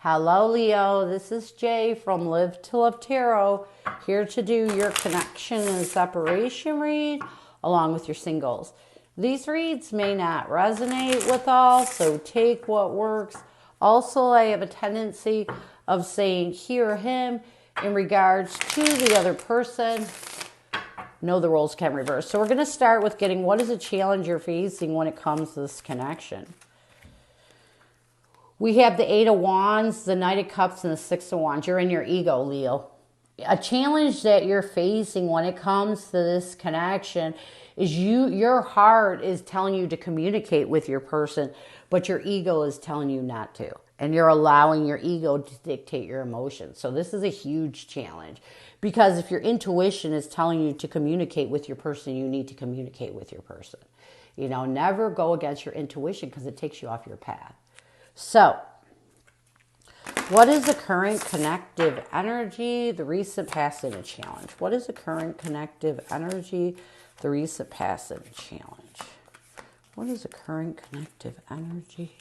Hello, Leo. This is Jay from Live to Love Tarot, here to do your connection and separation read along with your singles. These reads may not resonate with all, so take what works. Also, I have a tendency of saying he or him in regards to the other person. No, the roles can reverse. So we're going to start with getting what is a challenge you're facing when it comes to this connection. We have the Eight of Wands, the Knight of Cups, and the Six of Wands. You're in your ego, Leo. A challenge that you're facing when it comes to this connection is your heart is telling you to communicate with your person, but your ego is telling you not to. And you're allowing your ego to dictate your emotions. So this is a huge challenge. Because if your intuition is telling you to communicate with your person, you need to communicate with your person. You know, never go against your intuition because it takes you off your path. So, what is the current connective energy, the recent past, and a challenge? What is the current connective energy, the recent past, and a challenge? What is the current connective energy?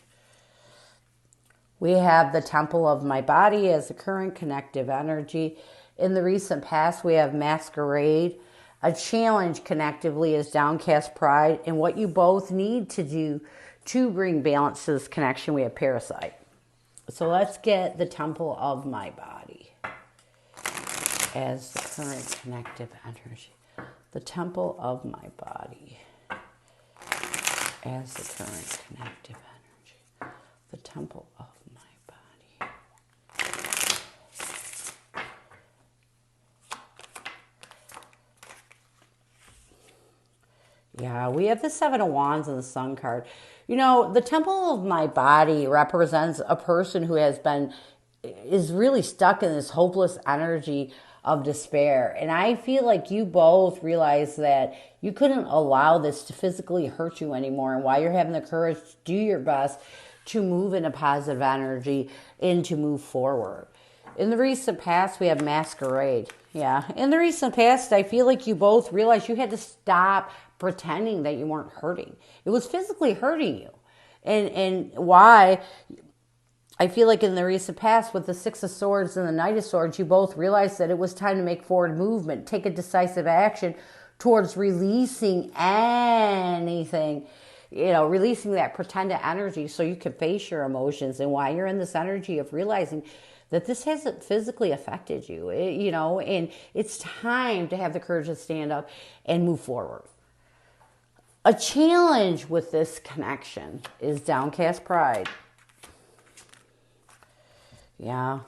We have the Temple of my body as the current connective energy. In the recent past, we have Masquerade. A challenge connectively is downcast pride. And what you both need to do to bring balance to this connection, we have Parasite. So let's get the Temple of my body as the current connective energy. The Temple of my body as the current connective energy. The Temple of my body. Yeah, we have the Seven of Wands and the Sun card. You know, the Temple of my body represents a person who is really stuck in this hopeless energy of despair. And I feel like you both realize that you couldn't allow this to physically hurt you anymore. And while you're having the courage to do your best to move in a positive energy and to move forward. In the recent past, we have Masquerade. Yeah, in the recent past, I feel like you both realized you had to stop pretending that you weren't hurting. It was physically hurting you. And why? I feel like in the recent past with the Six of Swords and the Knight of Swords, you both realized that it was time to make forward movement, take a decisive action towards releasing anything, releasing that pretended energy so you can face your emotions. And while you're in this energy of realizing that this hasn't physically affected you, and it's time to have the courage to stand up and move forward. A challenge with this connection is downcast pride. Yeah.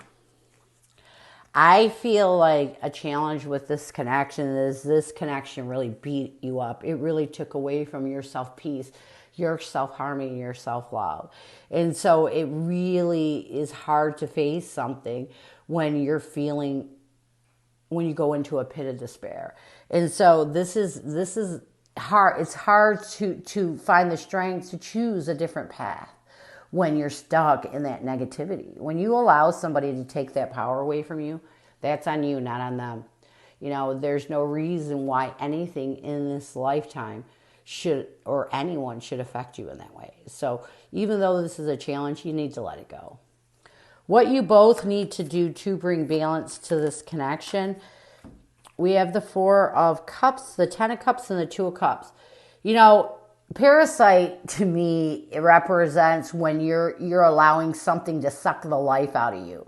I feel like a challenge with this connection is this connection really beat you up. It really took away from your self-peace, your self-harmony, your self-love. And so it really is hard to face something when you go into a pit of despair. And so this is hard. It's hard to find the strength to choose a different path when you're stuck in that negativity. When you allow somebody to take that power away from you, that's on you, not on them. There's no reason why anything in this lifetime anyone should affect you in that way. So even though this is a challenge, you need to let it go. What you both need to do to bring balance to this connection, we have the Four of Cups, the Ten of Cups, and the Two of Cups. Parasite to me, it represents when you're allowing something to suck the life out of you.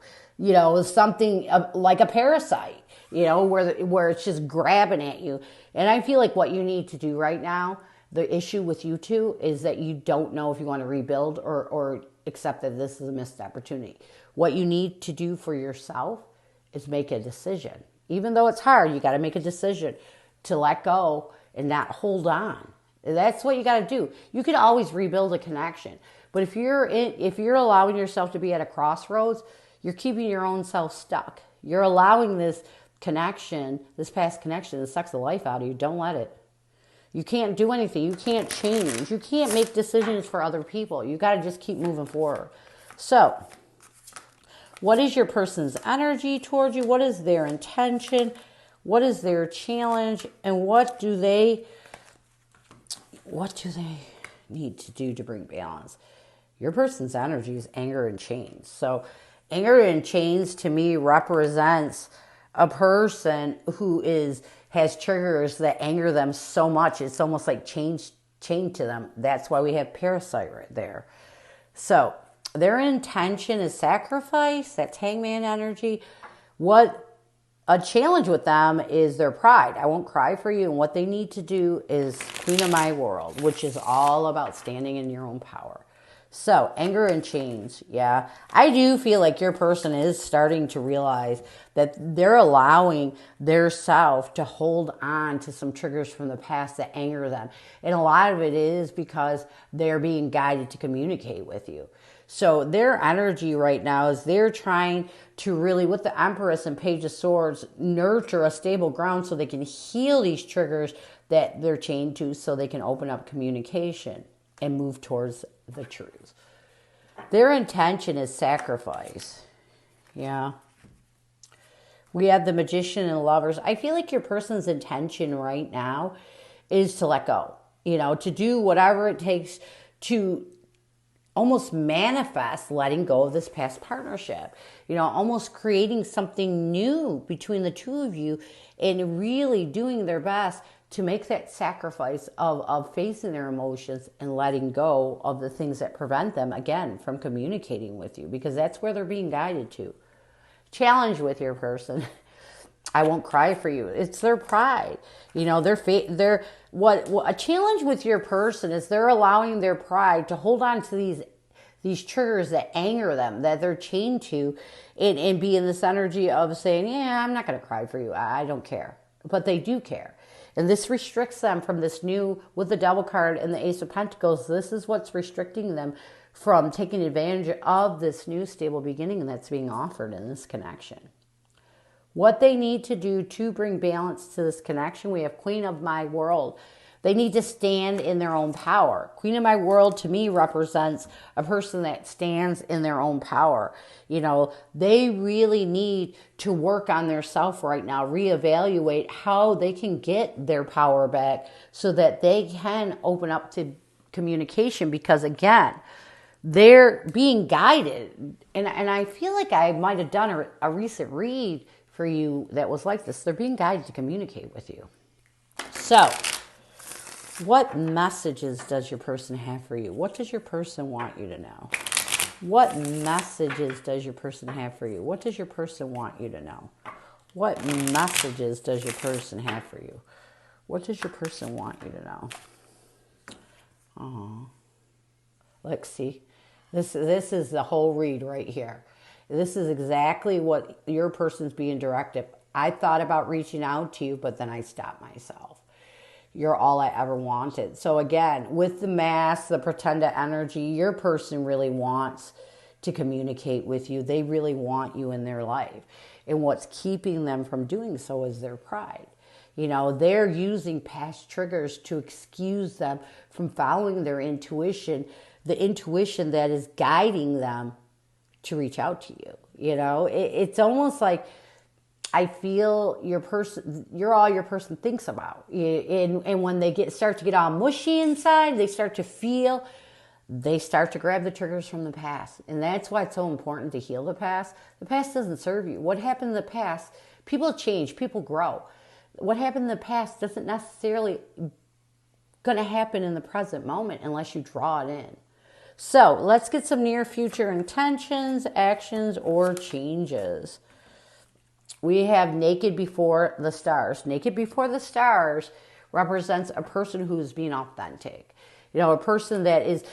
Something like a parasite, where it's just grabbing at you. And I feel like what you need to do right now, the issue with you two is that you don't know if you want to rebuild or accept that this is a missed opportunity. What you need to do for yourself is make a decision. Even though it's hard, you got to make a decision to let go and not hold on. That's what you got to do. You can always rebuild a connection. But if you're allowing yourself to be at a crossroads, you're keeping your own self stuck. You're allowing this connection, this past connection that sucks the life out of you. Don't let it. You can't do anything. You can't change. You can't make decisions for other people. You got to just keep moving forward. So, what is your person's energy towards you? What is their intention? What is their challenge? And what do they need to do to bring balance? Your person's energy is anger and change. So Anger in chains to me represents a person who has triggers that anger them so much it's almost like chained to them. That's why we have parasite right there. So their intention is sacrifice. That's hangman energy. What a challenge with them is their pride. I won't cry for you. And what they need to do is Queen of My World, which is all about standing in your own power. So, anger and chains. Yeah, I do feel like your person is starting to realize that they're allowing their self to hold on to some triggers from the past that anger them. And a lot of it is because they're being guided to communicate with you. So their energy right now is they're trying to really, with the Empress and Page of Swords, nurture a stable ground so they can heal these triggers that they're chained to so they can open up communication and move towards the truth. Their intention is sacrifice. Yeah. We have the Magician and Lovers. I feel like your person's intention right now is to let go, to do whatever it takes to almost manifest letting go of this past partnership, almost creating something new between the two of you and really doing their best to make that sacrifice of facing their emotions and letting go of the things that prevent them, again, from communicating with you, because that's where they're being guided to. Challenge with your person. I won't cry for you. It's their pride. What a challenge with your person is they're allowing their pride to hold on to these triggers that anger them, that they're chained to, and be in this energy of saying, yeah, I'm not going to cry for you. I don't care. But they do care. And this restricts them from this new, with the Devil card and the Ace of Pentacles, this is what's restricting them from taking advantage of this new stable beginning that's being offered in this connection. What they need to do to bring balance to this connection, we have Queen of My World. They need to stand in their own power. Queen of My World to me represents a person that stands in their own power. They really need to work on their self right now, reevaluate how they can get their power back so that they can open up to communication, because again, they're being guided. And I feel like I might have done a recent read for you that was like this. They're being guided to communicate with you. So, what messages does your person have for you? What does your person want you to know? What messages does your person have for you? What does your person want you to know? What messages does your person have for you? What does your person want you to know? Oh, let's see. This is the whole read right here. This is exactly what your person's being directed. I thought about reaching out to you, but then I stopped myself. You're all I ever wanted. So again, with the mask, the pretender energy, your person really wants to communicate with you. They really want you in their life. And what's keeping them from doing so is their pride. They're using past triggers to excuse them from following their intuition, the intuition that is guiding them to reach out to you. It's almost like I feel you're all your person thinks about. And when they start to get all mushy inside, they start to grab the triggers from the past. And that's why it's so important to heal the past. The past doesn't serve you. What happened in the past, people change, people grow. What happened in the past doesn't necessarily going to happen in the present moment unless you draw it in. So let's get some near future intentions, actions, or changes. We have Naked Before the Stars. Naked Before the Stars represents a person who is being authentic. A person that is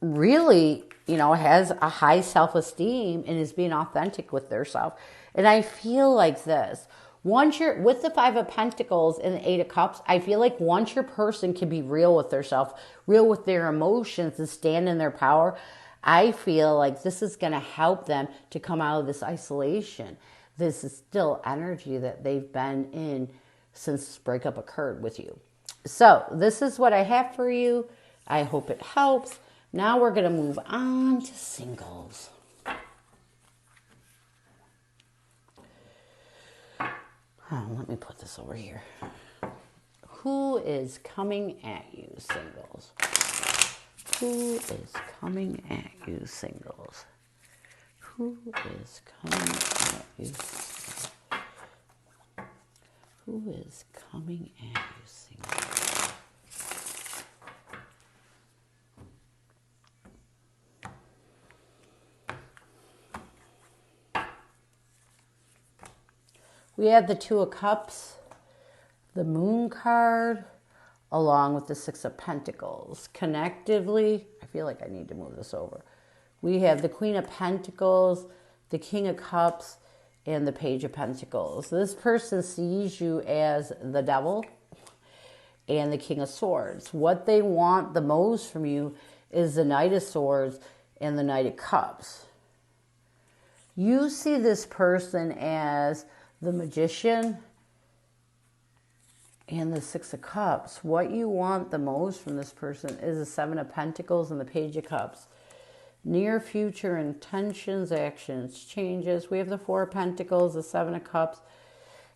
really, has a high self-esteem and is being authentic with their self. And I feel like this. Once you're with the Five of Pentacles and the Eight of Cups, I feel like once your person can be real with their self, real with their emotions, and stand in their power, I feel like this is going to help them to come out of this isolation. This is still energy that they've been in since this breakup occurred with you. So this is what I have for you. I hope it helps. Now we're going to move on to singles. Oh, let me put this over here. Who is coming at you, singles? Who is coming at you, singles? Who is coming at you? Who is coming at you, single? We have the Two of Cups, the Moon card, along with the Six of Pentacles. Connectively, I feel like I need to move this over. We have the Queen of Pentacles, the King of Cups, and the Page of Pentacles. This person sees you as the Devil and the King of Swords. What they want the most from you is the Knight of Swords and the Knight of Cups. You see this person as the Magician and the Six of Cups. What you want the most from this person is the Seven of Pentacles and the Page of Cups. Near future intentions, actions, changes. We have the Four of Pentacles, the Seven of Cups,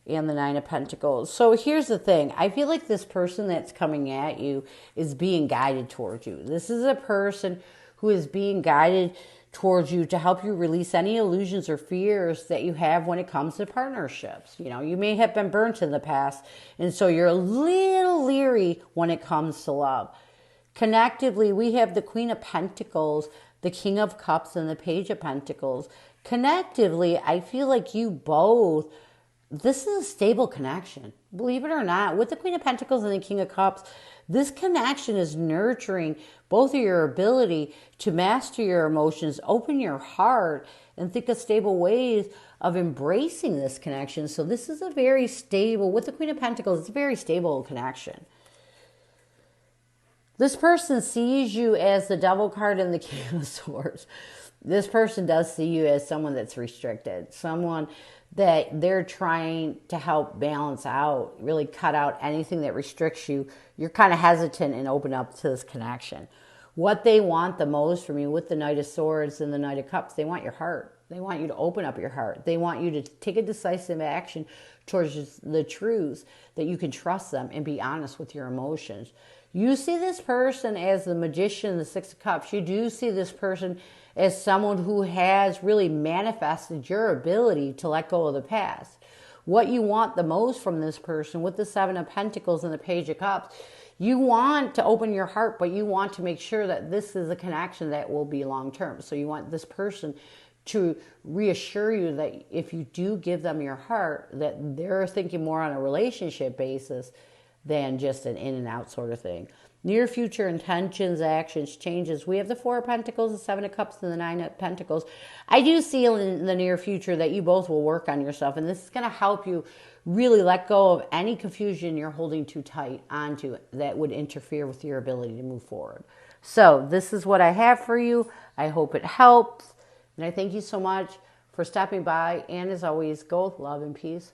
and the Nine of Pentacles. So here's the thing. I feel like this person that's coming at you is being guided towards you. This is a person who is being guided towards you to help you release any illusions or fears that you have when it comes to partnerships. You know, you may have been burnt in the past, and so you're a little leery when it comes to love. Connectively, we have the Queen of Pentacles, the King of Cups, and the Page of Pentacles. Connectively, I feel like you both, this is a stable connection. Believe it or not, with the Queen of Pentacles and the King of Cups, this connection is nurturing both of your ability to master your emotions, open your heart, and think of stable ways of embracing this connection. So this is a very stable, with the Queen of Pentacles, it's a very stable connection. This person sees you as the Devil card and the King of Swords. This person does see you as someone that's restricted, someone that they're trying to help balance out, really cut out anything that restricts you. You're kind of hesitant and open up to this connection. What they want the most from you with the Knight of Swords and the Knight of Cups, they want your heart. They want you to open up your heart. They want you to take a decisive action towards the truths, that you can trust them and be honest with your emotions. You see this person as the Magician, the Six of Cups. You do see this person as someone who has really manifested your ability to let go of the past. What you want the most from this person with the Seven of Pentacles and the Page of Cups, you want to open your heart, but you want to make sure that this is a connection that will be long-term. So you want this person to reassure you that if you do give them your heart, that they're thinking more on a relationship basis than just an in and out sort of thing. Near future intentions, actions, changes. We have the Four of Pentacles, the Seven of Cups, and the Nine of Pentacles. I do see in the near future that you both will work on yourself, and this is going to help you really let go of any confusion you're holding too tight onto that would interfere with your ability to move forward. So this is what I have for you. I hope it helps, and I thank you so much for stopping by, and as always, go with love and peace.